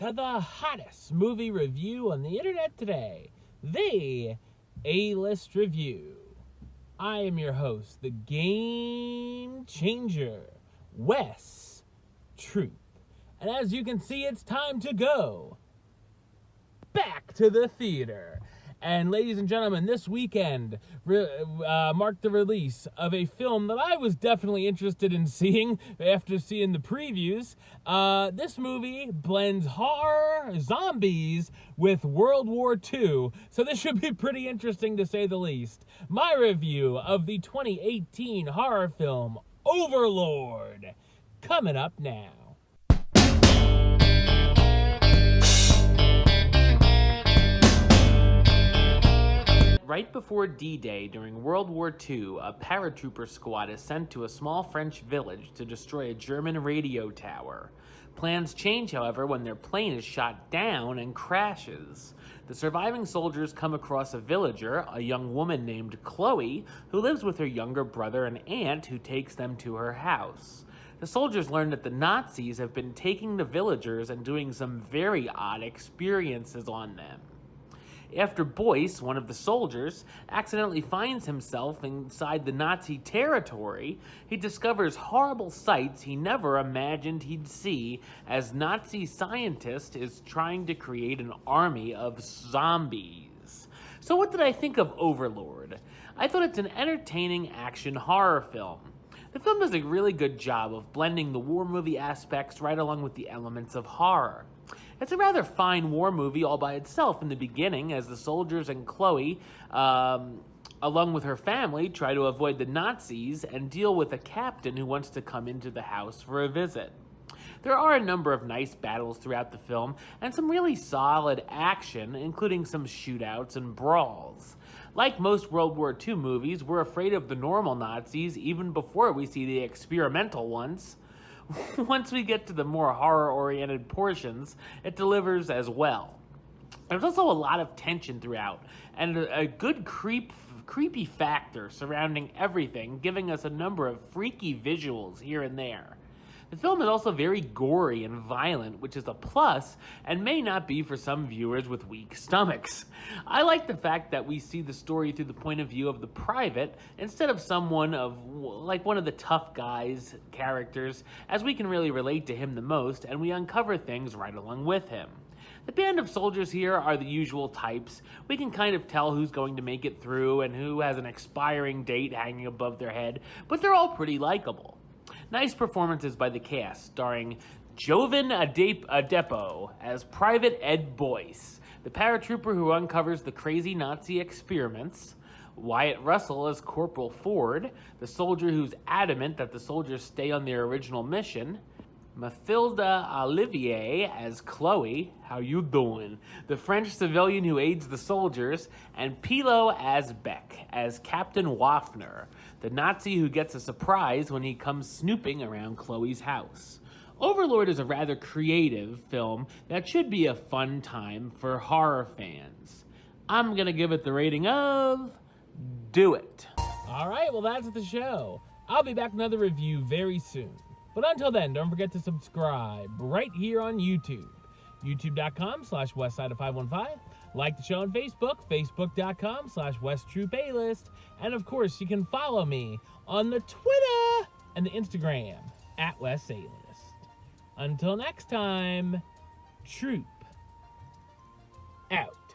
to the hottest movie review on the internet today, the A-List Review. I am your host, the Game Changer, Wes Troop. And as you can see, it's time to go back to the theater. And ladies and gentlemen, this weekend marked the release of a film that I was definitely interested in seeing after seeing the previews. This movie blends horror, zombies with World War II, so this should be pretty interesting to say the least. My review of the 2018 horror film Overlord, coming up now. Right before D-Day during World War II, a paratrooper squad is sent to a small French village to destroy a German radio tower. Plans change, however, when their plane is shot down and crashes. The surviving soldiers come across a villager, a young woman named Chloe, who lives with her younger brother and aunt, who takes them to her house. The soldiers learn that the Nazis have been taking the villagers and doing some very odd experiences on them. After Boyce, one of the soldiers, accidentally finds himself inside the Nazi territory, he discovers horrible sights he never imagined he'd see as Nazi scientist is trying to create an army of zombies. So what did I think of Overlord? I thought it's an entertaining action horror film. The film does a really good job of blending the war movie aspects right along with the elements of horror. It's a rather fine war movie all by itself in the beginning, as the soldiers and Chloe, along with her family, try to avoid the Nazis and deal with a captain who wants to come into the house for a visit. There are a number of nice battles throughout the film, and some really solid action, including some shootouts and brawls. Like most World War II movies, we're afraid of the normal Nazis even before we see the experimental ones. Once we get to the more horror-oriented portions, it delivers as well. There's also a lot of tension throughout, and a good creepy factor surrounding everything, giving us a number of freaky visuals here and there. The film is also very gory and violent, which is a plus, and may not be for some viewers with weak stomachs. I like the fact that we see the story through the point of view of the private, instead of someone like one of the tough guys characters, as we can really relate to him the most, and we uncover things right along with him. The band of soldiers here are the usual types. We can kind of tell who's going to make it through and who has an expiring date hanging above their head, but they're all pretty likable. Nice performances by the cast, starring Jovan Adepo as Private Ed Boyce, the paratrooper who uncovers the crazy Nazi experiments, Wyatt Russell as Corporal Ford, the soldier who's adamant that the soldiers stay on their original mission, Mathilda Olivier as Chloe, how you doing, the French civilian who aids the soldiers, and Pilo as Beck as Captain Waffner, the Nazi who gets a surprise when he comes snooping around Chloe's house. Overlord is a rather creative film that should be a fun time for horror fans. I'm gonna give it the rating of do it. Alright, well that's the show. I'll be back with another review very soon. But until then, don't forget to subscribe right here on YouTube. YouTube.com/Westside515. Like the show on Facebook, Facebook.com/WestTroopAlist. And of course, you can follow me on the Twitter and the Instagram @WestAlist. Until next time, Troop out.